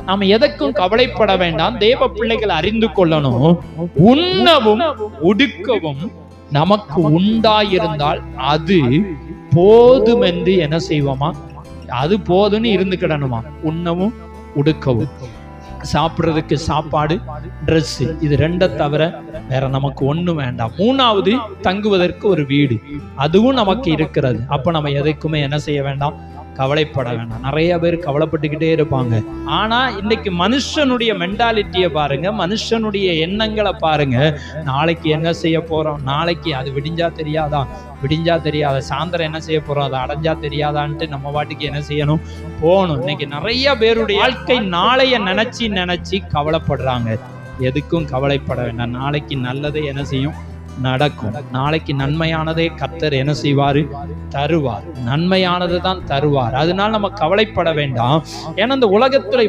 நாம எதற்கும் கவலைப்பட வேண்டாம். தேவ பிள்ளைகள் அறிந்து கொள்ளணும், உண்ணவும் உடுக்கவும் நமக்கு உண்டாயிருந்தால் அது போதும் என்று என்ன செய்வோமா? அது போதும்னு இருந்துக்கிடணுமா? உண்ணவும் உடுக்கவும், சாப்பிடுறதுக்கு சாப்பாடு, ட்ரெஸ், இது ரெண்டை தவிர வேற நமக்கு ஒண்ணும் வேண்டாம். மூணாவது தங்குவதற்கு ஒரு வீடு, அதுவும் நமக்கு இருக்கிறது. அப்ப நம்ம எதைக்குமே என்ன செய்ய வேண்டாம்? கவலைப்பட வேண்டாம். நிறைய பேர் கவலைப்பட்டுக்கிட்டே இருப்பாங்க. ஆனா இன்னைக்கு மனுஷனுடைய மென்டாலிட்டியை பாருங்க, மனுஷனுடைய எண்ணங்களை பாருங்க. நாளைக்கு என்ன செய்ய போறோம், நாளைக்கு அது விடிஞ்சா தெரியாதா, விடிஞ்சா தெரியாத, சாயந்தரம் என்ன செய்ய போறோம், அதை அடைஞ்சா தெரியாதான்ட்டு நம்ம வாட்டுக்கு என்ன செய்யணும், போகணும். இன்னைக்கு நிறைய பேருடைய வாழ்க்கை நாளைய நினைச்சு கவலைப்படுறாங்க. எதுக்கும் கவலைப்பட வேண்டாம். நாளைக்கு நல்லதை என்ன செய்யும், நடக்கும். நாளைக்கு நன்மையானதே கர்த்தர் என்ன செய்வாரு, தருவார். நன்மையானது தான் தருவார். அதனால நம்ம கவலைப்பட வேண்டாம். ஏன்னா இந்த உலகத்துல